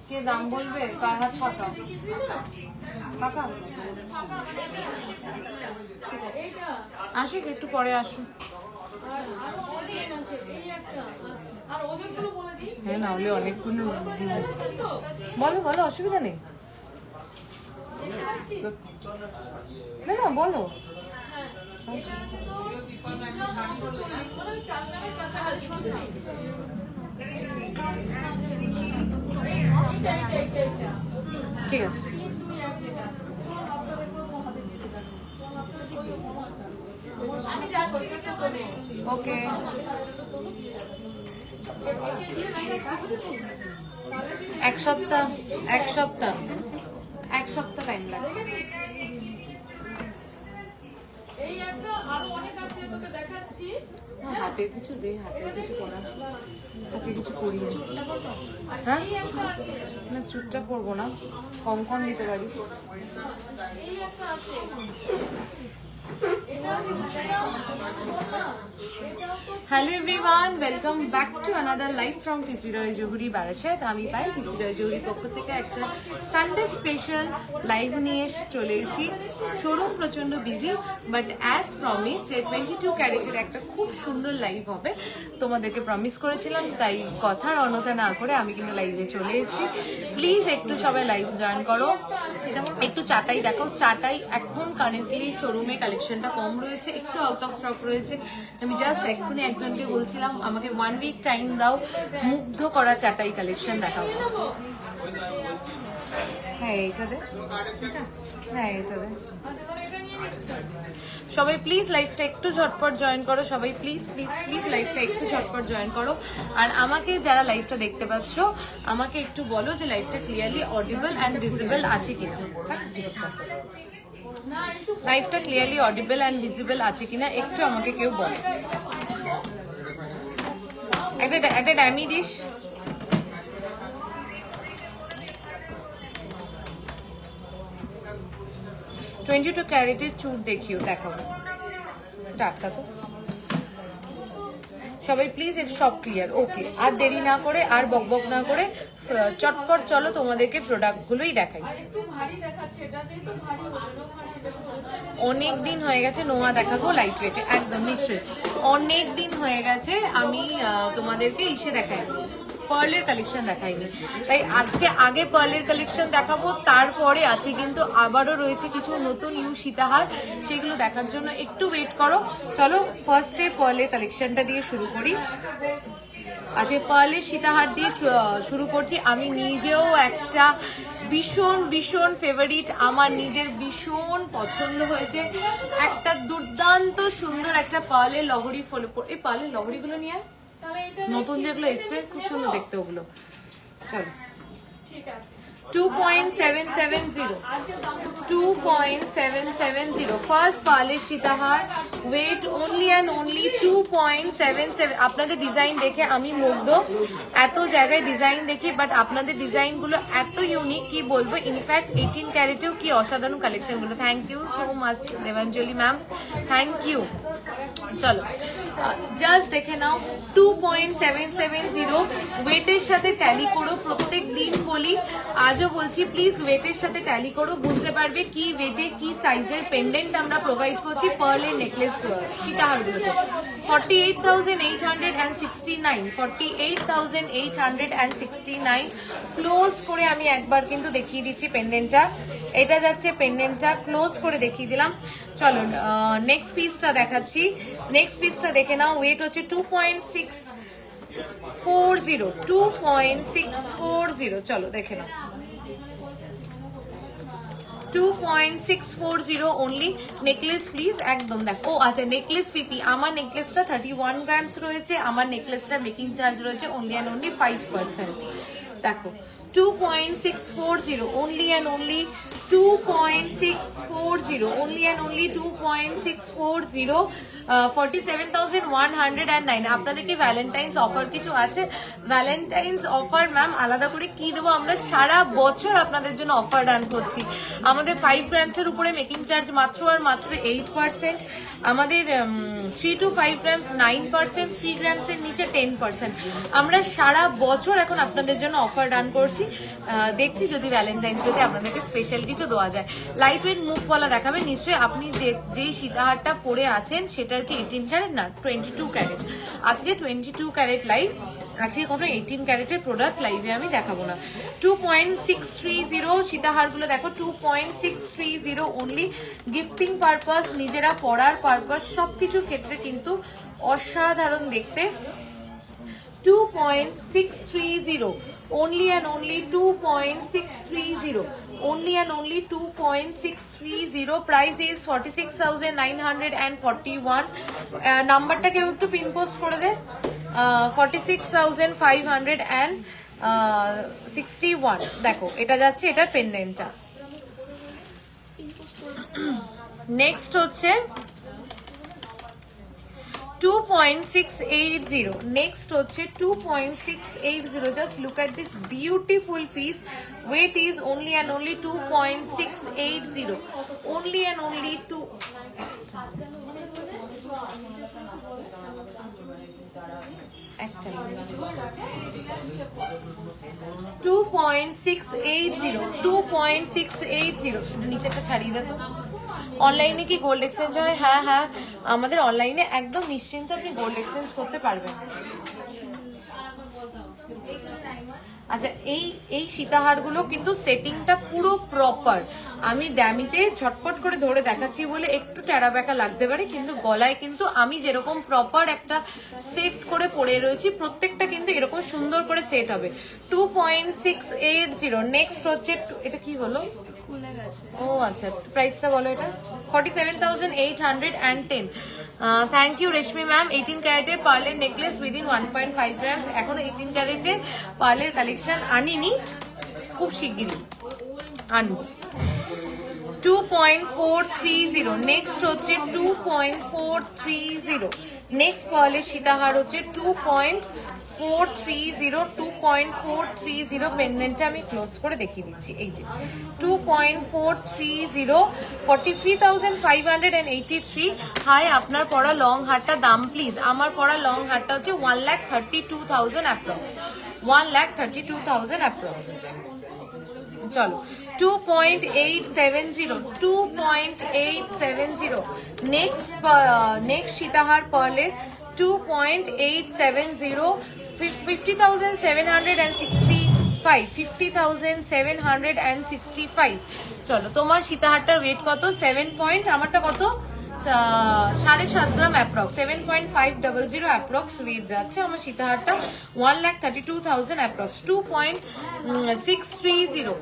কে দাম বলবে? কার হাত ফাঁকা? ফাঁকা আসুক, একটু পরে আসুক। হ্যাঁ, না হলে অনেকক্ষণ। বলো বলো, অসুবিধা নেই। না না বলো। ঠিক আছে, ওকে। এক সপ্তাহ টাইম লাগবে। হাতের কিছু দে, হাতের কিছু করা, হাতে কিছু করি। হ্যাঁ না, চুপচাপ করবো না, কম কম দিতে পারিস। Hello everyone, welcome back to another live from PC Roy Jahuri Barasat. আমি পাই পিসি রয় জহুরির পক্ষ থেকে একটা সানডে স্পেশাল লাইভ নিয়ে চলে এসেছি। শোরুম প্রচণ্ড বিজি, বাট অ্যাজ প্রমিস 22 ক্যারেটের একটা খুব সুন্দর লাইভ হবে, তোমাদেরকে প্রমিস করেছিলাম। তাই কথার অন্যতা না করে আমি কিন্তু লাইভে চলে এসেছি। প্লিজ একটু সবাই লাইভ জয়েন করো, একটু চাটাই দেখো। চাটাই এখন কারেন্টলি শোরুমে কালেকশনটা কম রয়েছে, একটু আউট অফ স্টক রয়েছে। আমি জাস্ট এক্ষুনি একজনকে বলছিলাম আমাকে 1 উইক টাইম দাও, মুগ্ধ করা চাটাই কালেকশন দেখাবো। হ্যাঁ এইটা দে, হ্যাঁ এইটা দে। সবাই প্লিজ লাইভটা একটু ঝটপট জয়েন করো, সবাই প্লিজ প্লিজ প্লিজ লাইভটা একটু ঝটপট জয়েন করো। আর আমাকে যারা লাইভটা দেখতে পাচ্ছ, আমাকে একটু বলো যে লাইভটা ক্লিয়ারলি অডিবল অ্যান্ড ভিজিবল আছে কিনা। লাইভটা ক্লিয়ারলি অডিবল অ্যান্ড ভিজিবল আছে কিনা একটু আমাকে কেউ বলো। একটা ড্যামি দিস। টোয়েন্টি ক্যারেটের চুর দেখিও, দেখাবো টাটকা তো। সবাই প্লিজ একটু সব ক্লিয়ার, ওকে। আর দেরি না করে, আর বকবক না করে চটপট চলো তোমাদেরকে প্রোডাক্টগুলোই দেখাই। অনেক দিন হয়ে গেছে নোয়া দেখাবো লাইট ওয়েটে, একদম নিশ্চয়ই অনেক দিন হয়ে গেছে আমি তোমাদেরকে ইসে দেখাই, পার্লের কালেকশন দেখাইনি। তাই আজকে আগে পার্লের কালেকশন দেখাবো, তারপরে আছে কিন্তু আবারও রয়েছে কিছু নতুন ইউ সীতাহার, সেগুলো দেখার জন্য একটু ওয়েট করো। চলো ফার্স্টে পার্লের কালেকশনটা দিয়ে শুরু করি। আজকে পার্লের সীতাহার দিয়ে শুরু করছি। আমি নিজেও একটা ভীষণ ভীষণ ফেভারিট, আমার নিজের ভীষণ পছন্দ হয়েছে একটা দুর্দান্ত সুন্দর একটা পার্লের লহরি ফলো। এই পার্লের লহরিগুলো নিয়ে নতুন যেগুলো এসছে খুব সুন্দর দেখতে ওগুলো। চলো 2.770 ফার্স্ট পার্লের সীতাহার, ওয়েট অনলি অ্যান্ড অনলি 2.77। আপনাদের ডিজাইন দেখে আমি মুগ্ধ, এত জায়গায় ডিজাইন দেখি বাট আপনাদের ডিজাইনগুলো এত ইউনিক কি বলবো। ইনফ্যাক্ট 18 ক্যারেটেও কি অসাধারণ কালেকশনগুলো। Thank you so much Debanjali ma'am, thank you. চলো জাস্ট দেখে নাও 2.770 ওয়েটের সাথে ট্যালি করো। প্রত্যেক দিন বলি, আজও বলছি, প্লিজ ওয়েটের সাথে ট্যালি করো, বুঝতে পারবে কি ওয়েটে কি সাইজের পেন্ডেন্ট আমরা প্রোভাইড করছি পার্লের নেকলেস সীতাহারগুলোতে। 48,869 ক্লোজ করে আমি একবার কিন্তু দেখিয়ে দিচ্ছি পেন্ডেন্টটা। এটা যাচ্ছে পেন্ডেন্টটা, ক্লোজ করে দেখিয়ে দিলাম। চলো নেক্সট পিসটা দেখাচ্ছি। নেক্সট পিসটা দেখে নাও, ওয়েট হচ্ছে 2.640। চলো দেখে নাও 2.640 অনলি। নেকলেস প্লিজ একদম দেখো। ও আচ্ছা, নেকলেস পিপি, আমার নেকলেসটা 31 গ্রামস রয়েছে, আমার নেকলেসটার মেকিং চার্জ রয়েছে অনলি অ্যান্ড অনলি 5%। দেখো 2.640 only and only 2.640 only and only 2.640 47,109। আপনাদের কি ভ্যালেন্টাইন্স অফার কিছু আছে? ভ্যালেন্টাইন্স অফার ম্যাম আলাদা করে কি দেবো, আমরা সারা বছর আপনাদের জন্য অফার রান করছি। আমাদের 5 গ্রামসের উপরে মেকিং চার্জ মাত্র আর মাত্র 8%, আমাদের 3 to 5 গ্রামস 9%, 3 গ্রামসের নিচে 10%। আমরা সারা বছর এখন আপনাদের জন্য অফার রান করছি। দেখছি যদি ভ্যালেন্টাইন্স ডেতে আপনাদেরকে স্পেশাল কিছু দেওয়া যায়। লাইট ওয়েট মুখওয়ালা দেখাবে নিশ্চয়ই। আপনি যেই সীতাহারটা পরে আছেন সেটার কি 18 ক্যারেট না 22 ক্যারেট? আজকে 22 ক্যারেট লাইভ, আজকে কোনো 18 ক্যারেটের প্রোডাক্ট লাইভে আমি দেখাবো না। 2.630 সীতাহারগুলো দেখো, 2.630 অনলি। গিফটিং পারপাস, নিজেরা পড়ার পারপাস, সবকিছুর ক্ষেত্রে কিন্তু অসাধারণ দেখতে। 2.630 only and only 2.630, only and only 2.630. price is 46,941। নাম্বারটা কেউ একটু পিন পোস্ট করে দে। 46,561। দেখো এটা যাচ্ছে, এটার পেন্ডেন্টটা। নেক্সট হচ্ছে 2.680। নেক্সট হচ্ছে 2.680। Just look at this beautiful piece. Weight is only and only 2.680, only and only 2.680। নিচেটা ছাড়িয়ে দে তো। অনলাইনে কি গোল্ড এক্সচেঞ্জ হয়? হ্যাঁ হ্যাঁ, আমাদের অনলাইনে একদম নিশ্চিন্তে আপনি গোল্ড এক্সচেঞ্জ করতে পারবেন। আচ্ছা, এই সীতাহারগুলো কিন্তু সেটিংটা পুরো প্রপার। আমি ড্যামিতে ছটপট করে ধরে দেখাচ্ছি বলে একটু টেরা বেঁকা লাগতে পারে, কিন্তু গলায় কিন্তু আমি যেরকম প্রপার একটা সেট করে পরে রয়েছি, প্রত্যেকটা কিন্তু এরকম সুন্দর করে সেট হবে। 2.680। নেক্সট হচ্ছে, এটা কি হলো? ও আচ্ছা, প্রাইসটা বলো এটা। 47,810। Thank you reshmi ma'am. 18 ক্যারেটের পার্লের নেকলেস উইদিন 1.5 গ্রামস। এখনো 18 ক্যারেটে পার্লের কালেকশন আনিনি, খুব শিগগিরই আনবো। 2.430। নেক্সট হচ্ছে 2.430। নেক্সট পার্লের সীতাহার হচ্ছে 2.430। 2.430 পেন্ডেন্টটা আমি ক্লোজ করে দেখিয়ে দিচ্ছি। এই যে 2.430, 43,583। হাই, আপনার পরা লং হারটা দাম প্লিজ। আমার পরা লং হারটা হচ্ছে 1,32,000 অ্যাপ্রক্স, 1,32,000 অ্যাপ্রক্স। চলো 2.870, 2.870। নেক্সট সীতাহার পার্লের 2.870, 50,765, 50,765। চলো, তোমার সীতাহারটার ওয়েট কত? 7 পয়েন্ট, আমারটা কত? 7.5 গ্রাম অ্যাপ্রক্স, 7.500 অ্যাপ্রক্স ওয়েট যাচ্ছে আমার সীতাহারটা। 1,32,000 অ্যাপ্রক্স। 2.630।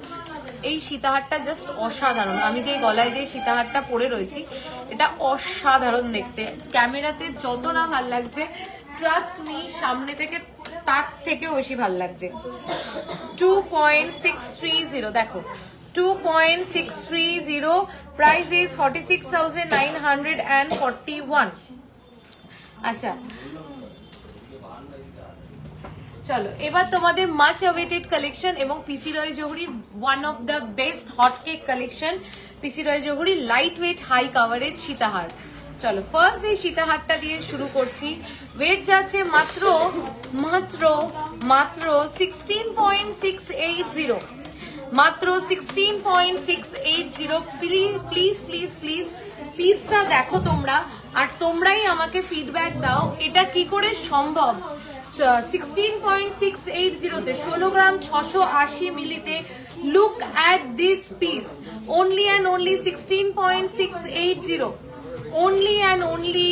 এই সীতাহারটা জাস্ট অসাধারণ। আমি যে গলায় যে সীতাহারটা পরে রয়েছি, এটা অসাধারণ দেখতে। ক্যামেরাতে যত না ভাল লাগছে, ট্রাস্ট মি, সামনে থেকে তার থেকেও বেশি ভাল লাগছে। 2.630 দেখো, 2.630। Price is 46,941। আচ্ছা, চলো এবার তোমাদের মাচ অ্যাওয়েটেড কালেকশন এবং পিসি রয় জহুরির one of the best hot cake collection. PC Roy জহুরির লাইট ওয়েট হাই কাভারেজ সীতাহার। চলো ফার্স্ট এই সীতাহারটা দিয়ে শুরু করছি। ওয়েট যাচ্ছে মাত্র মাত্র মাত্র 16.680, মাত্র 16.680। প্লিজ প্লিজ প্লিজ প্লিজ পিসটা দেখো তোমরা, আর তোমরাই আমাকে ফিডব্যাক দাও এটা কি করে সম্ভব। 16.680 তে 16 গ্রাম 680 মিলিতে। Look at this piece, only and only 16.680, only and only,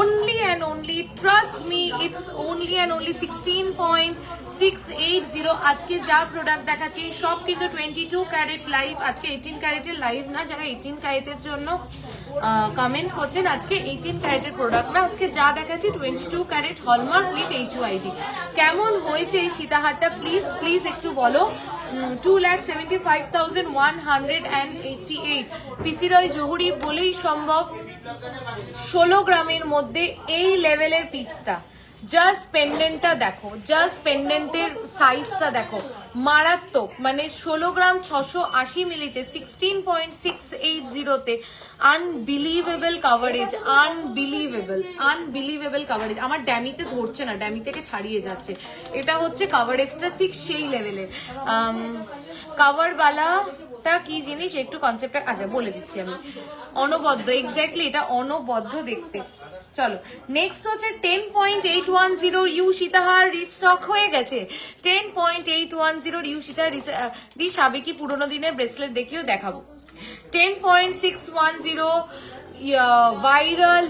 only and only, trust me, it's only and only 16.680। আজকে যা প্রোডাক্ট দেখাচ্ছি সব কিন্তু 22 ক্যারেট লাইভ। আজকে 18 ক্যারেটের লাইভ না। যারা 18 ক্যারেটের জন্য কমেন্ট করছেন, আজকে 18 ক্যারেটের প্রোডাক্ট না, আজকে যা দেখাচ্ছি 22 ক্যারেট হলমার্ক উইথ HUID। কেমন হয়েছে এই সীতাহারটা প্লিজ প্লিজ একটু বলো। 2,75,188 পিসি রয় জহুরি বলেই সম্ভব 16 গ্রামের মধ্যে এই লেভেলের পিসটা। জাস্ট পেন্ডেন্টটা দেখো, জাস্ট পেন্ডেন্টের সাইজটা দেখো, মারাত্মক। মানে 16 gram 680 মিলিতে 16.680 unbelievable coverage, unbelievable coverage. আমার ড্যামিতে ধরছে না, ড্যামি থেকে ছাড়িয়ে যাচ্ছে। এটা হচ্ছে কাভারেজটা ঠিক সেই লেভেলের। কাভারবালাটা কি জিনিস একটু কনসেপ্টটা আচ্ছা বলে দিচ্ছি আমি। অনবদ্য, এক্স্যাক্টলি এটা অনবদ্য দেখতে। চলো নেক্সট হচ্ছে 10.810 ইউ সীতাহার রিস্টক হয়ে গেছে। 10.810 ইউ সীতাহার দি সাবেকি পুরোনো দিনের ব্রেসলেট দেখিও দেখাবো। 10.610 ভাইরাল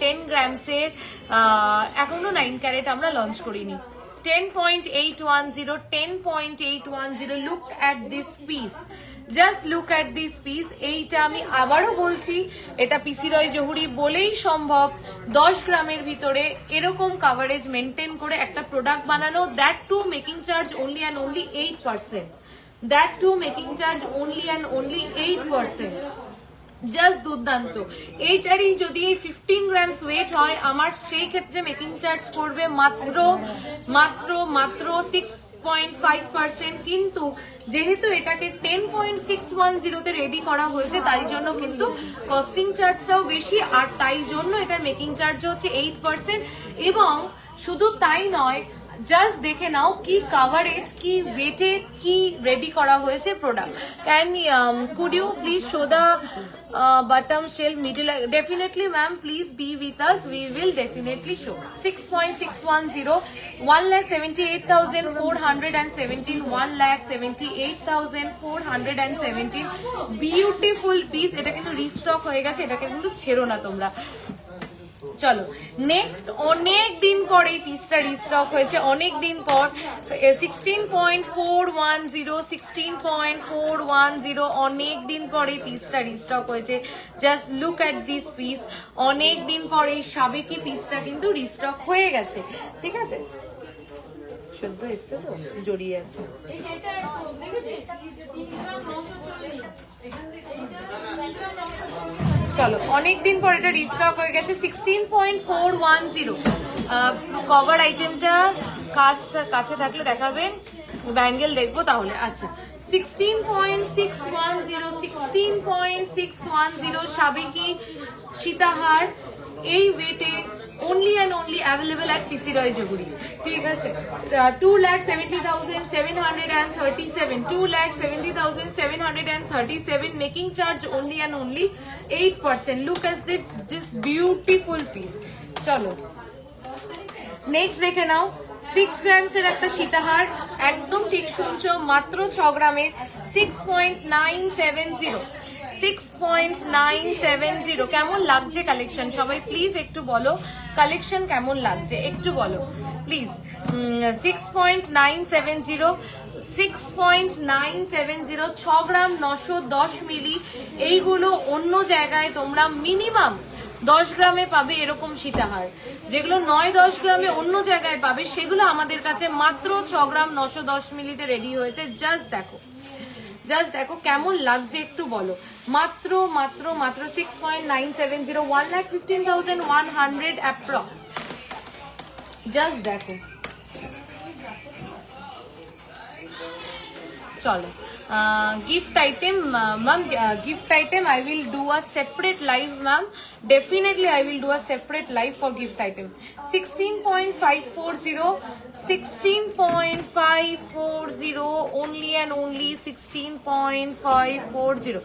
10 গ্রামসের, এখনো 9 ক্যারেট আমরা লঞ্চ করিনি। 10.810 look at this piece, just look at this piece. এইটা আমি আবারও বলছি, এটা পিসি রয় জহুরি বলেই সম্ভব 10 গ্রামের ভিতরে এরকম কাভারেজ মেনটেন করে একটা প্রোডাক্ট বানানো, that two making charge only and only 8%, that two making charge only and only 8%। Just দুর্দান্ত। এইটারই যদি এই 15 গ্রামস ওয়েট হয় আমার, সেই ক্ষেত্রে মেকিং চার্জ পড়বে মাত্র 6.5%। কিন্তু যেহেতু এটাকে 10.610 তে রেডি করা হয়েছে তাই জন্য কিন্তু কস্টিং চার্জটাও বেশি, আর তাই জন্য এটার মেকিং চার্জ হচ্ছে 8%। এবং শুধু তাই নয়, জাস্ট দেখে নাও কি কাভারেজ, কি ওয়েটে, কি রেডি করা হয়েছে product. Can could you please show the bottom shelf middle? Definitely ma'am, please be with us, we will definitely show. 6.610, 1,78,417, 1,78,417 beautiful piece. এটা কিন্তু রিস্টক হয়ে গেছে, এটাকে কিন্তু ছেড়ো না তোমরা। চলো নেক্সট, অনেক দিন পর এই পিসটা রিস্টক হয়েছে, অনেক দিন পর। 16.410 অনেক দিন পর এই পিসটা রিস্টক হয়েছে। Just look at this piece. অনেক দিন পর এই সাবেকি পিসটা কিন্তু রিস্টক হয়ে গেছে, ঠিক আছে? সদ্য এসছে তো, জড়িয়ে আছে। চলো অনেকদিন পর এটা রিস্টক হয়ে গেছে। 16.410 কভার আইটেমটা কাছে থাকলে দেখাবেন, ব্যাঙ্গেল দেখবো তাহলে। আচ্ছা 16.610 সাবেকি সীতাহার এই ওয়েটে only and only available at PC Roy Joguri, ঠিক আছে? 2,70,737, 2,70,737 making charge only and only 8%. Look at this beautiful piece. চলো নেক্সট দেখে নাও, 6 গ্রামসের একটা সীতাহার, একদম ঠিক শুনছো, মাত্র 6 গ্রামের। 6.970, 6.970। কেমন লাগছে কালেকশন? সবাই প্লিজ একটু বলো কালেকশন কেমন লাগছে, একটু বলো প্লিজ। 6.970, 6.970, 6 গ্রাম 910 মিলি। এইগুলো অন্য জায়গায় তোমরা মিনিমাম 10 গ্রামে পাবে এরকম সীতাহার, যেগুলো 9-10 গ্রামে অন্য জায়গায় পাবে, সেগুলো আমাদের কাছে মাত্র 6 গ্রাম 910 মিলিতে রেডি হয়েছে। জাস্ট দেখো, জাস্ট দেখো কেমন লাগছে একটু বলো। মাত্র 6.970, 1,15,100 অ্যাপ্রক্স। জাস্ট দেখো। চলো gift item, ma'am, gift item I will do a separate live, ma'am. Definitely I will do a separate live for gift item. 16.540, 16.540, only and only 16.540।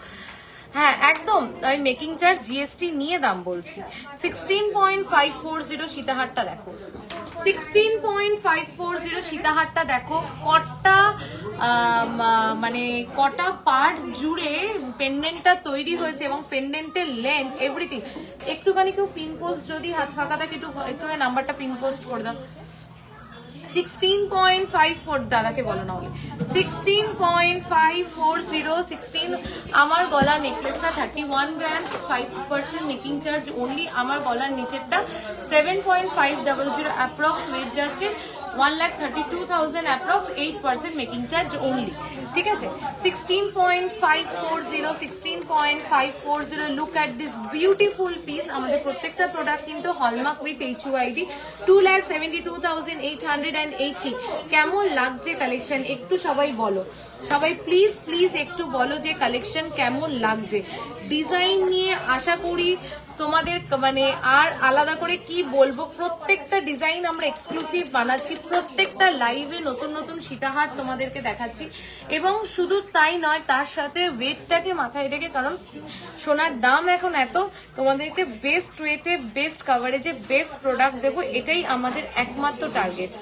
হ্যাঁ একদম, আমি মেকিং চার্জ জিএসটি নিয়ে দাম বলছি। 16.540 সীতাহারটা দেখো, 16.540 সীতাহারটা দেখো। কটা মানে কটা পার্ট জুড়ে পেন্ডেন্টটা তৈরি হয়েছে এবং পেন্ডেন্টের লেন্থ এভরিথিং। একটুখানি কেউ পিন পোস্ট, যদি হাত ফাঁকা থাকে একটুখানি নাম্বারটা পিন পোস্ট করে দাও। 16.54 দাদাকে বলো না হলে। 16.540, 16। আমার গলার নেকলেসটা 31 গ্রামস, 5% মেকিং চার্জ অনলি। আমার গলার নিচেরটা 7.500 অ্যাপ্রক্স ওয়েট যাচ্ছে। 1,32,000 অ্যাপ্রক্স, 8% মেকিং চার্জ অনলি, ঠিক আছে। 16.540, 16.540, look at this beautiful piece. আমাদের প্রত্যেকটা প্রোডাক্ট কিন্তু হলমার্ক উইথ HUID। 2,72,880। কেমন লাগছে কালেকশন একটু সবাই বলো, সবাই প্লিজ প্লিজ একটু বলো যে কালেকশন কেমন লাগছে। ডিজাইন নিয়ে আশা করি তোমাদের মানে আর আলাদা করে কি বলবো, প্রত্যেকটা ডিজাইন আমরা এক্সক্লুসিভ বানাচ্ছি, প্রত্যেকটা লাইভে নতুন নতুন সীতাহার তোমাদেরকে দেখাচ্ছি। এবং শুধু তাই নয়, তার সাথে ওয়েটটাকে মাথায় রেখে, কারণ সোনার দাম এখন এত, তোমাদেরকে বেস্ট ওয়েটে বেস্ট কাভারেজে বেস্ট প্রোডাক্ট দেবো, এটাই আমাদের একমাত্র টার্গেট।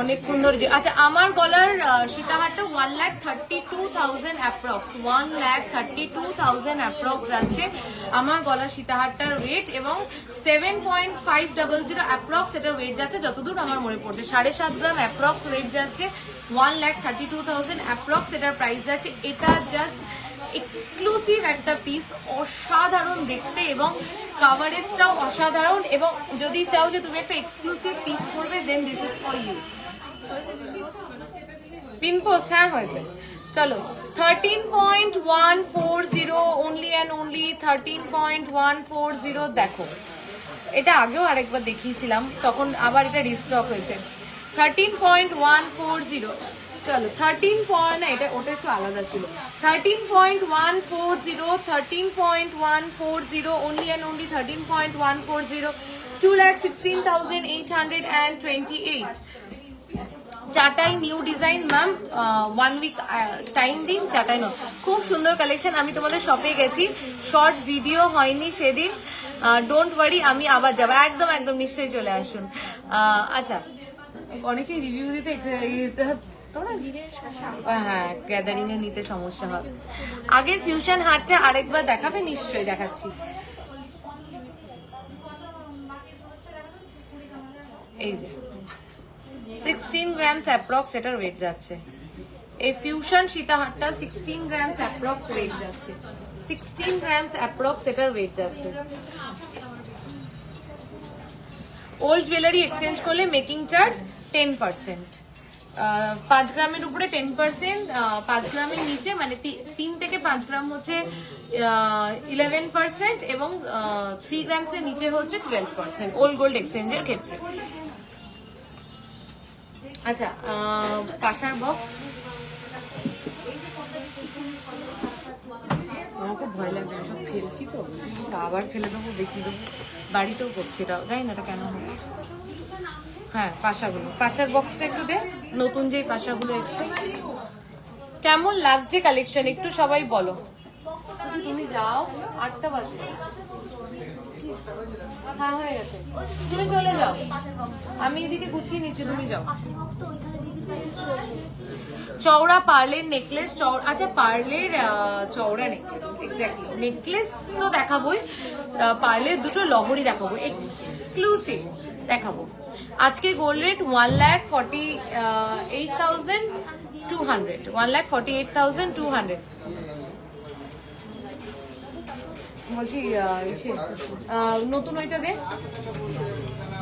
অনেকক্ষণ ধরে যে, আচ্ছা আমার গলার সীতাহারটা 1,32,000 অ্যাপ্রক্স, 1,32,000 অ্যাপ্রক্স যাচ্ছে আমার গলার সীতাহারটার ওয়েট, এবং 7.500 অ্যাপ্রক্স এটার ওয়েট যাচ্ছে যতদূর আমার মনে পড়ছে, 7.5 গ্রাম অ্যাপ্রক্স ওয়েট যাচ্ছে, 1,32,000 অ্যাপ্রক্স এটার প্রাইস যাচ্ছে। এটা জাস্ট এক্সক্লুসিভ একটা পিস, অসাধারণ দেখতে এবং কাভারেজটাও অসাধারণ। এবং যদি চাও যে তুমি একটা এক্সক্লুসিভ পিস করবে, then this is for you. Pin post হ্যাঁ হয়েছে। চলো 13.140 অনলি অ্যান্ড অনলি 13.140 দেখো, এটা আগেও আরেকবার দেখিয়েছিলাম, তখন আবার এটা রিস্টক হয়েছে। 13.140, চলো 13 না, এটা ওটা একটু আলাদা ছিল। 13.140, 13.140 অনলি অ্যান্ড অনলি 13.140, 2,16,828। চাটাই new design ma'am, 1 week time দিন, চাটাই নো, খুব সুন্দর কালেকশন। আমি তোমাদের শপে গেছি, শর্ট ভিডিও হয়নি সেদিন, ডোন্ট ওয়ারি, আমি আবার যাবো, একদম একদম নিশ্চয়ই চলে আসুন। আচ্ছা, অনেকেই রিভিউ দিতে হ্যাঁ, গ্যাদারিং এ নিতে সমস্যা হবে। আগের ফিউশন হাটটা আরেকবার দেখাবে? নিশ্চয়ই দেখাচ্ছি। এই যে 16 গ্রামস অ্যাপ্রক্স এটার ওয়েট যাচ্ছে, এই ফিউশন সীতাহারটা 16 গ্রামস অ্যাপ্রক্স ওয়েট যাচ্ছে, 16 গ্রামস অ্যাপ্রক্স এটার ওয়েট যাচ্ছে। ওল্ড জুয়েলারি এক্সচেঞ্জ করলে মেকিং চার্জ 10%, 5 গ্রামের উপরে 10%, 5 গ্রামের নিচে মানে 3 থেকে 5 গ্রাম হচ্ছে 11%, এবং 3 গ্রামসের নিচে হচ্ছে 12% ওল্ড গোল্ড এক্সচেঞ্জের ক্ষেত্রে। আচ্ছা, কাঁসার বক্স, আমার খুব ভয় লাগছে, সব ফেলছি তো, আবার ফেলে দেবো, দেখিয়ে দেবো, বাড়িতেও করছি, এটা জানি না এটা কেন হয়। হ্যাঁ, পাশাগুলো, পাশার বক্সটা একটু দে, নতুন যেই পাশাগুলো এসছে। কেমন লাগছে কালেকশন একটু সবাই বলো। তুমি যাও, 8টা বাজে, হ্যাঁ হয়ে গেছে, তুমি চলে যাও, আমি এদিকে গুছিয়ে নিচ্ছি, তুমি যাও। চওড়া পার্লের নেকলেস, আচ্ছা পার্লের চওড়া নেকলেস, এক্স্যাক্টলি নেকলেস তো দেখাবোই, পার্লের দুটো লহরি দেখাবো, এক্সক্লুসিভ দেখাবো। আজকে গোল্ড রেট 1,48,200, 1,48,200 বলছি। নতুন ওইটা দে,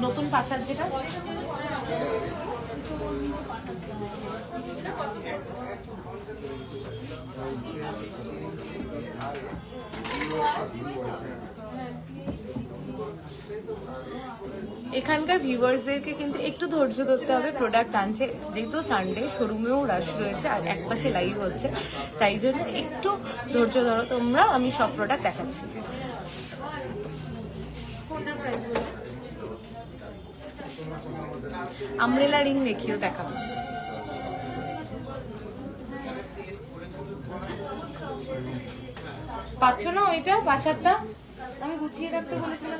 নতুন পাশার যেটা, এখানকার ভিউয়ার্সদেরকে কিন্তু একটু ধৈর্য ধরতে হবে, প্রোডাক্ট আনছে যেহেতু সানডে, শোরুমেও রাশ রয়েছে আর একপাশে লাইভ হচ্ছে, তাই জন্য একটু ধৈর্য ধরো তোমরা, আমি সব প্রোডাক্ট দেখাচ্ছি। আমব্রেলা রিং দেখিও, দেখাবো। পাচ্ছ না ওইটা পাশারটা, আমি গুছিয়ে রাখতে বলেছিলাম।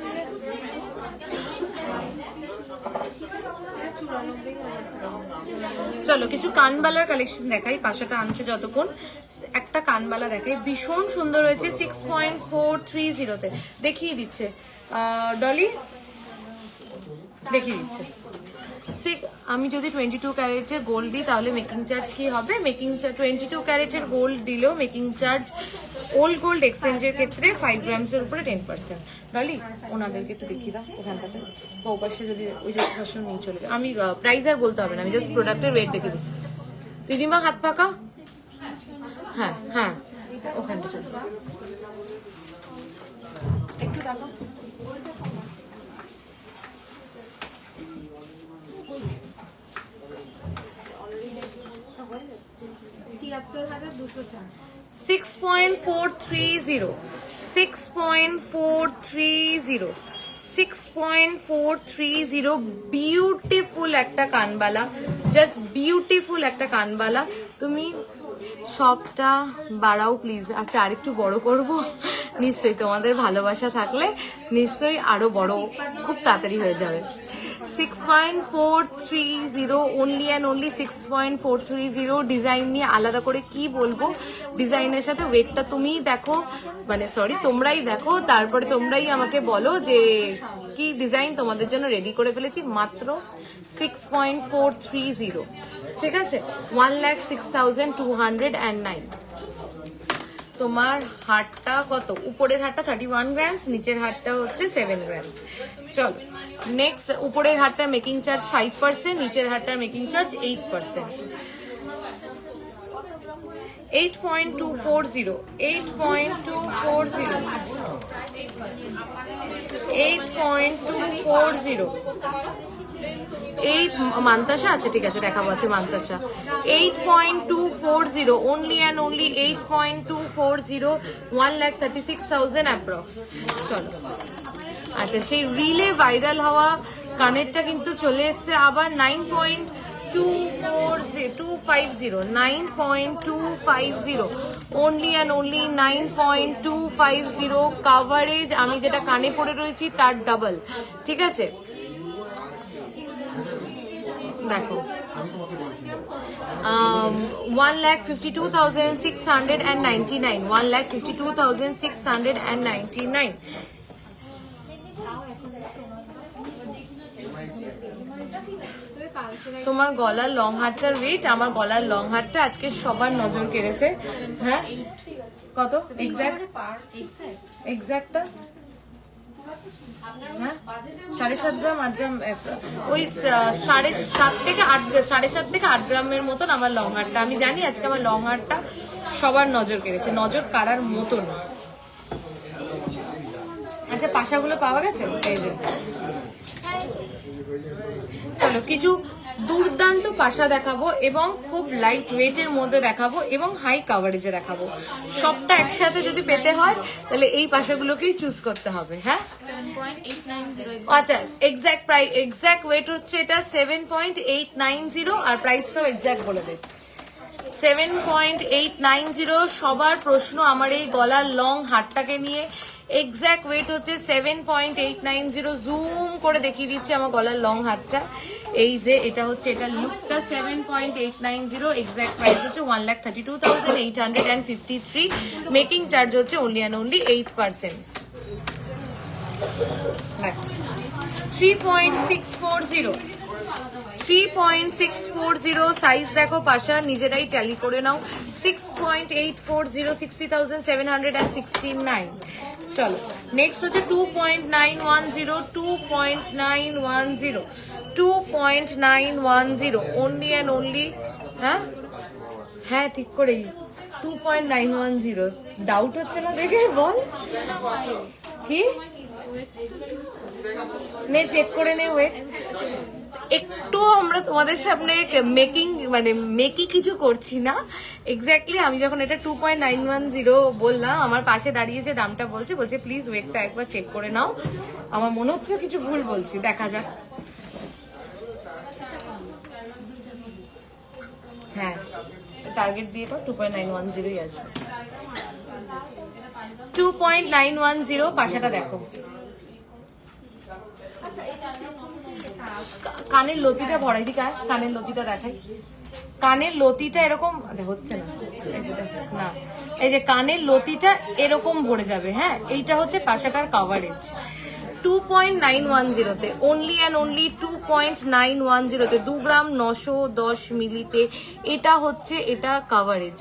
চলো কিছু কানবালার কালেকশন দেখাই, পাশাটা আনছে যতক্ষণ, একটা কানবালা দেখাই, ভীষণ সুন্দর হয়েছে, 6.430 দেখিয়ে দিচ্ছে ডলি, দেখিয়ে দিচ্ছে আমি যদি 22 ক্যারেটের গোল্ড দিই তাহলে মেকিং চার্জ কি হবে? মেকিং চার্জ 22 ক্যারেটের গোল্ড দিলেও মেকিং চার্জ ওল্ড গোল্ড এক্সচেঞ্জের ক্ষেত্রে 5 গ্রামসের উপরে 10%। ডালি ওনাদেরকে একটু দেখিয়ে দাও ওখানটাতে, বা ওপাশে যদি ওই যে ভার্সন নিয়ে চলে যায়। আমি প্রাইস আর বলতে হবে না, আমি জাস্ট প্রোডাক্টের ওয়েট দেখে দিচ্ছি। দিদিমা হাত পাকা, হ্যাঁ হ্যাঁ ওখানটা চলে একটু দেখো। $6.430, 6.430, বিউটিফুল একটা কানবালা, জাস্ট বিউটিফুল একটা কানবালা। তুমি সবটা বাড়াও প্লিজ। আচ্ছা আরেকটু বড় করব, নিশ্চয়ই তোমাদের ভালোবাসা থাকলে নিশ্চয়ই আরো বড় খুব তাড়াতাড়ি হয়ে যাবে। 6.430, অনলি অ্যান্ড অনলি 6.430। ডিজাইন নিয়ে আলাদা করে কি বলবো, ডিজাইনের সাথে ওয়েটটা তুমিই দেখো, মানে সরি তোমরাই দেখো, তারপরে তোমরাই আমাকে বলো যে কি ডিজাইন তোমাদের জন্য রেডি করে ফেলেছি। মাত্র 6.430, ঠিক আছে? 1,06,209। তোমার হারটা কত? উপরের হারটা 31 গ্রামস, নিচের হারটা হচ্ছে 7 গ্রামস। চলো নেক্সট, উপরের হারটার মেকিং চার্জ 5%, নিচের হারটার মেকিং চার্জ 8%। 8.240, 8.240, 8.240। এই মান্তাসা আছে, ঠিক আছে দেখাবো, আছে mantasha. 8.240, only and only 8.240, 1,36,000 approx. চলো আচ্ছা, সেই রিলে ভাইরাল হওয়া কানেরটা কিন্তু চলে এসছে আবার 9.250, 9.250, অনলি অ্যান্ড অনলি 9.250। কাভারেজ আমি যেটা কানে পরে রয়েছি তার ডাবল, ঠিক আছে? দেখো 1,52,699, 1,52,699। তোমার গলার লং হারটার ওয়েট, আমার গলার লং হারটা আজকে সবার নজর কেড়েছে। হ্যাঁ কত এক্সাক্টটা? হ্যাঁ 7.5 গ্রাম, 8 গ্রাম, ওই 7.5 থেকে 8 গ্রামের মতন আমার লং হারটা। আমি জানি আজকে আমার লং হারটা সবার নজর কেড়েছে, নজর কাড়ার মতন। আচ্ছা পাশাগুলো পাওয়া গেছে? এই যে চলো কিছু দুর্দান্ত পাশা দেখাবো এবং খুব লাইট ওয়েটের মধ্যে দেখাবো এবং হাই কাভারেজে দেখাবো। সবটা একসাথে যদি পেতে হয় তাহলে এই পাশাগুলোকেই চুজ করতে হবে। হ্যাঁ 7.890। আচ্ছা এক্সাক্ট প্রাইস, এক্সাক্ট ওয়েট হচ্ছে এটা 7.890, আর প্রাইসটাও এক্সাক্ট বলে দে। 7.890। সবার প্রশ্ন আমার এই গলার লং হারটাকে নিয়ে। এক্সাক্ট ওয়েট হচ্ছে 7.890। জুম করে দেখিয়ে দিচ্ছি আমার গলার লং হারটা। এই যে এটা হচ্ছে, এটা লুকটা 7.890। এক্সাক্ট প্রাইস হচ্ছে 1,32,853। মেকিং চার্জ হচ্ছে অনলি অ্যান্ড অনলি 8%। 3.640, 3.640 সাইজ দেখো পাশা, নিজেরাই ট্যালি করে নাও। 6.840, 60,769। চলো নেক্সট হচ্ছে 2.910, 2.910, 2.910, অনলি অ্যান্ড অনলি। হ্যাঁ হ্যাঁ ঠিক করেই 2.910। ডাউট হচ্ছে না দেখে বল কি, নে চেক করে নে ওয়েট। একটু আমরা তোমাদের সামনে মেকি কিছু করছি না। এক্স্যাক্টলি আমি যখন এটা 2.910 বললাম, আমার পাশে দাঁড়িয়ে যে দামটা বলছে প্লিজ ওয়েটটা একবার চেক করে নাও। আমার মনে হচ্ছে কিছু ভুল বলছি, দেখা যাক। হ্যাঁ টার্গেট দিয়ে তো 2.910 আসবে। 2.910 পাশাটা দেখো। কানের লতিটা ভরাই দি, কানের লতিটা দেখাই। কানের লতিটা এরকম হচ্ছে না, না এই যে কানের লতিটা এরকম ভরে যাবে। হ্যাঁ এইটা হচ্ছে পাশাটার কাভারেজ। 2.910 তে, অনলি অ্যান্ড অনলি 2.910 তে, 2 গ্রাম 910 মিলিতে। এটা হচ্ছে এটা কাভারেজ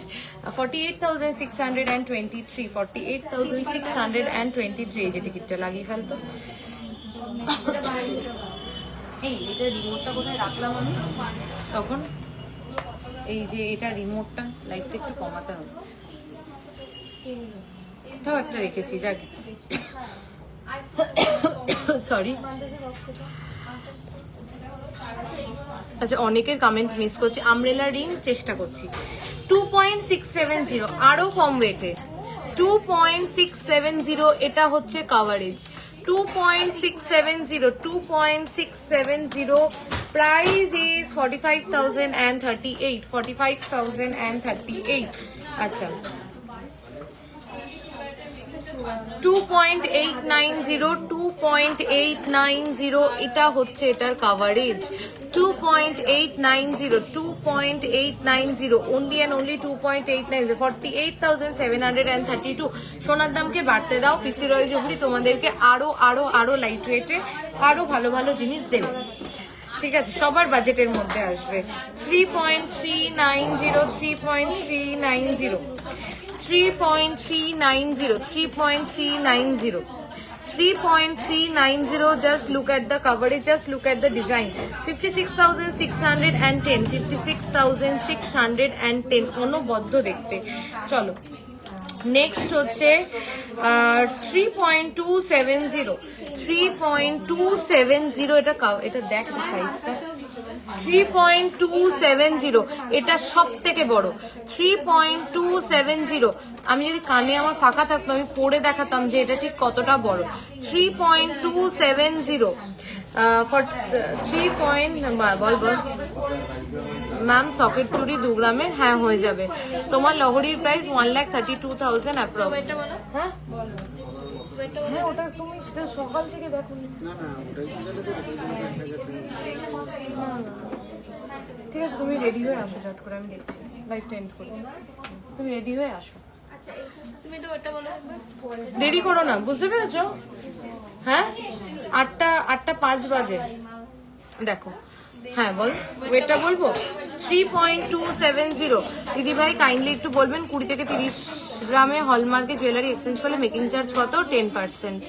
48,623, 48,623। এই যে টিকিটটা লাগিয়ে ফেলতো। এই এটা রিমোটটা কোথায় রাখলাম আমি তখন? এই যে এটা রিমোটটা, লাইটটা একটু কমাতে হবে, তাও একটা রেখেছি যাক, সরি। আচ্ছা, অনেকের কমেন্ট মিস করছি। আমব্রেলা রিং চেষ্টা করছি। 2.670, আরো কম ওয়েটে 2.670, এটা হচ্ছে কাভারেজ 2.670, 2.670। Price is 45,038, 45,038। আচ্ছা, 2.890, 2.890, এটা হচ্ছে এটার কাভারেজ 2.890, 2.890, only and only 2.890, 48,732। সোনার দামকে বাড়তে দাও, পিসি রয় জহুরি তোমাদেরকে আরো আরো আরো লাইট ওয়েটে আরো ভালো ভালো জিনিস দেবে, ঠিক আছে? সবার বাজেটের মধ্যে আসবে। 3.390, 3.390, 3.390, 3.390, 3.390। Just look at the coverage, just look at the design। 56,610, 56,610, অনবদ্য দেখতে। চলো নেক্সট হচ্ছে 3.270, 3.270। এটা দেখ সাইজটা, 3.270, এটা সব থেকে বড় 3.270। আমি যদি কানে আমার ফাঁকা থাকতো আমি পরে দেখাতাম যে এটা ঠিক কতটা বড়। 3.270 ফর বল ম্যাম, সকেট চুড়ি 2 গ্রামের, হ্যাঁ হয়ে যাবে। তোমার লহরির প্রাইস 1,32,000 অ্যাপ্রক্স। হ্যাঁ হ্যাঁ, ওটা তুমি সকাল থেকে দেখো। ঠিক আছে, তুমি রেডি হয়ে আসো চট করে, আমি দেখছি লাইফটা এন্ড করি। তুমি রেডি হয়ে আসো, তুমি তো ওটা বলো। দেরি করো না, বুঝতে পেরেছো? হ্যাঁ, 8টা 5 বাজে, দেখো। হ্যাঁ বল, ওয়েটটা বলবো 3.270। দিদি ভাই কাইন্ডলি একটু বলবেন 20 থেকে 30 গ্রামে হলমার্কে জুয়েলারি এক্সচেঞ্জ করলে মেকিং চার্জ কত? 10%।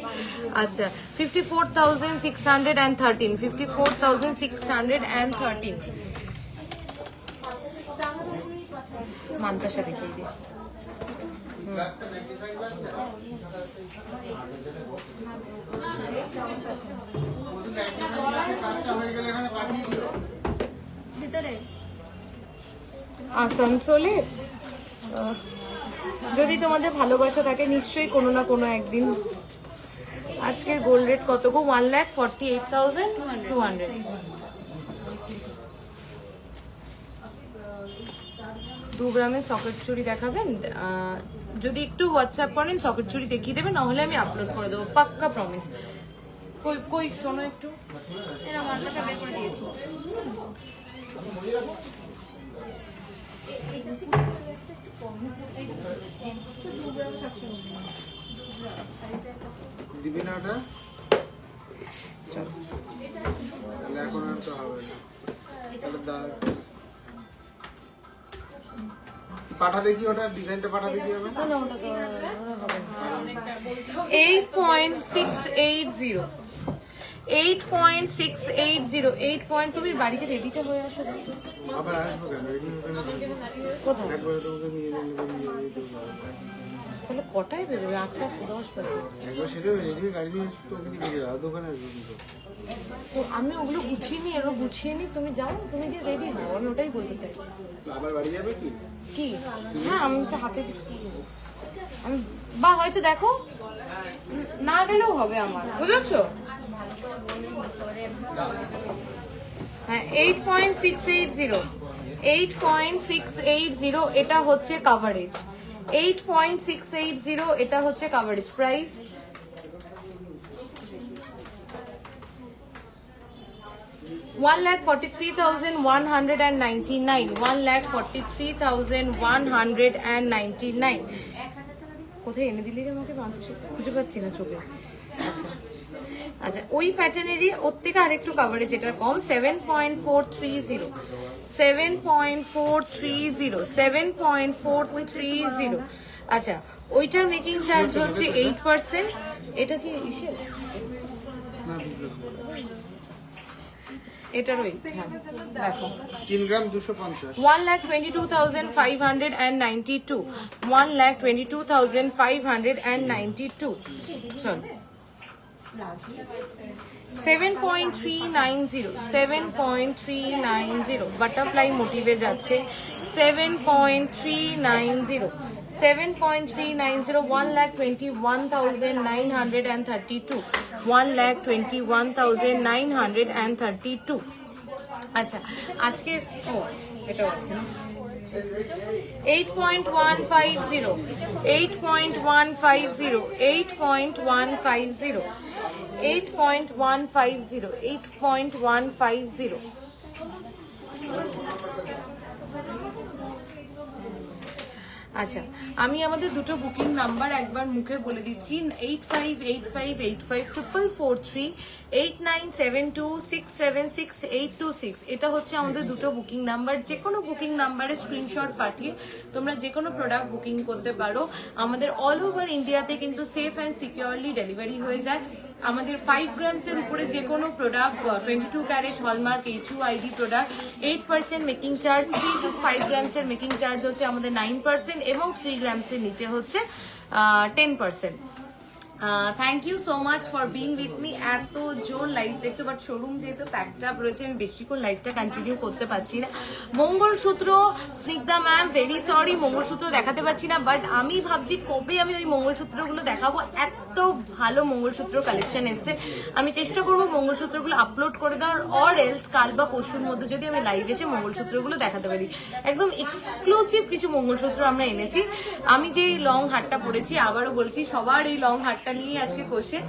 আচ্ছা, 54,613, 54,613। মান্তাসা দেখিয়ে দিই। ভিতরে আসানসোলে যদি তোমাদের ভালোবাসা থাকে নিশ্চয়ই কোনো না কোনো একদিন। আজকের গোল্ড রেট কত গো? 1,48,200। 2 গ্রামের সকেট চুড়ি দেখাবেন? যদি একটু হোয়াটসঅ্যাপ করেন সকেট চুড়ি দেখিয়ে দেবেন, নাহলে আমি আপলোড করে দেবো, পাক্কা প্রমিস। কই কই শোনো একটু, এরা মালটা বের করে দিয়েছি। দিবি না ওটা? তাহলে এখন আর তো হবে না। পাঠা দেখি ওটা, ডিজাইনটা পাঠা দেখি হবে। 8.680, 8.680, 8 পয়েন্ট। তুমি বাড়িতে রেডিটা হয়ে আসো। আবার আসবো কেন? রেডি হবে না কোথায়? একবারে তোমাকে নিয়ে তাহলে কটায় বেরোবে? 8টা 10 বাজে। একবার সেটা রেডি গাড়ি নিয়ে আসবো, তোকে নিয়ে যাও দোকানে আসবো। তো আমি ওগুলো গুছিয়ে নিই, এগুলো গুছিয়ে নিই, তুমি যাও, তুমি গিয়ে রেডি হও, আমি ওটাই বলতে চাইছি। আবার বাড়ি যাবে কি? কি? হ্যাঁ, আমি তো হাতে কিছু আমি বা হয়তো দেখো না গেলেও হবে আমার, বুঝেছো? হ্যাঁ, 8.680, 8.680, এটা হচ্ছে কাভারেজ 8.680, এটা হচ্ছে কাভারেজ। প্রাইস 1,43,199, 1,43,199। কোথায় এনে দিলি রে আমাকে? খুঁজে পাচ্ছি না চোখে। আচ্ছা, আচ্ছা ওই প্যাটার্নেরই ওর থেকে আরেকটু কাভারেজ যেটা কম 7.430 7.430 7.430 আচ্ছা ওইটার মেকিং চার্জ হচ্ছে 8%। এটা কি ইসের না বিপ্লব এটার ওই হ্যাঁ দেখো 3 গ্রাম 250 1,22,592 1,22,592 চলো 7.390 বাটারফ্লাই মোটিভে যাচ্ছে 7.390 1,21,932 1,21,932 আচ্ছা আজকে ও এটা হচ্ছে না 8.150 8.150 8.150 8.150 8.150 আচ্ছা আমি আমাদের দুটো বুকিং নাম্বার একবার মুখে বলে দিচ্ছি 8585854443 8972676826। এটা হচ্ছে আমাদের দুটো বুকিং নাম্বার। যে কোনো বুকিং নাম্বারে স্ক্রিনশট পাঠিয়ে তোমরা যে কোনো প্রোডাক্ট বুকিং করতে পারো। আমাদের অল ওভার ইন্ডিয়াতে কিন্তু সেফ অ্যান্ড সিকিউরলি ডেলিভারি হয়ে যায়। আমাদের 5 গ্রামসের উপরে যে কোনো product 22 carat hallmark HUID product 8% making charge, 3 to 5 গ্রামসের মেকিং চার্জ হচ্ছে আমাদের 9% এবং 3 গ্রামসের নিচে হচ্ছে 10%। Thank you so much for being with me. এত জোর লাইভ দেখছো বাট শোরুম যেহেতু প্যাকড আপ রয়েছে আমি বেশিক্ষণ লাইভটা কন্টিনিউ করতে পারছি না। Mangalsutra Snigdha ma'am very sorry mangalsutra দেখাতে পারছি না, বাট আমি ভাবছি কবে আমি ওই মঙ্গলসূত্রগুলো দেখাবো। এত ভালো মঙ্গলসূত্র কালেকশন এসছে, আমি চেষ্টা করবো মঙ্গলসূত্রগুলো আপলোড করে দেওয়ার, অর এলস কাল বা পরশুর মধ্যে যদি আমি লাইভ এসে মঙ্গলসূত্রগুলো দেখাতে পারি। একদম এক্সক্লুসিভ কিছু মঙ্গলসূত্র আমরা এনেছি। আমি যে লং হারটা পরেছি আবারও বলছি সবার এই লং হারটা নিয়ে আজকে কোষে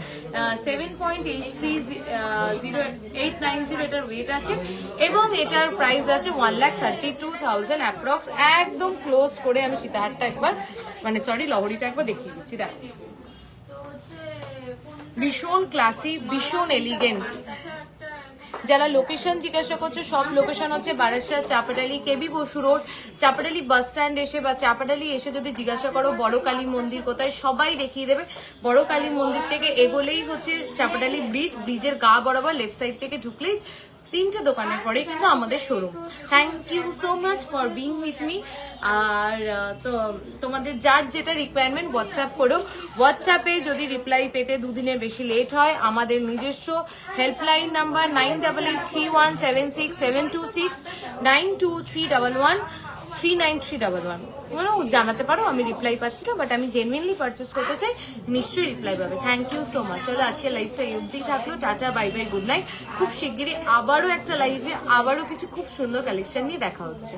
7.890 এটার ওয়েট আছে এবং এটার প্রাইস আছে 1,32,000 অ্যাপ্রক্স। একদম ক্লোজ করে আমি সীতাহারটা একবার লহরিটা একবার দেখিয়ে দিচ্ছি। দেখো ভীষণ ক্লাসি, ভীষণ এলিগেন্ট। যারা লোকেশন জিজ্ঞাসা করছো সব লোকেশন হচ্ছে Barasat, Chapadali, KB Basu road, Chapadali bus stand এসে বা চাপাডালি এসে যদি জিজ্ঞাসা করো বড় কালী মন্দির কোথায় সবাই দেখিয়ে দেবে। বড় কালী মন্দির থেকে এগোলেই হচ্ছে চাপাডালি ব্রিজ, ব্রিজের গা বরাবর লেফট সাইড থেকে ঢুকলেই 3টে দোকানের পরে কিন্তু আমাদের showroom. Thank you so much for being with me. আর তোমাদের যার যেটা রিকোয়ারমেন্ট হোয়াটসঅ্যাপ করো। হোয়াটসঅ্যাপে যদি রিপ্লাই পেতে দুদিনের বেশি লেট হয় আমাদের নিজস্ব হেল্পলাইন নাম্বার 9831767726 9231139311 জানাতে পারো। আমি রিপ্লাই পাচ্ছি না বাট আমি জেনুইনলি পারচেস করতে চাই, নিশ্চয়ই রিপ্লাই পাবে। Thank you so much. চলো আজকে লাইভটা এই অবধি থাকলো। Tata bye bye good night. খুব শিগগিরই আবারও একটা লাইভে আবারও কিছু খুব সুন্দর কালেকশন নিয়ে দেখা হচ্ছে।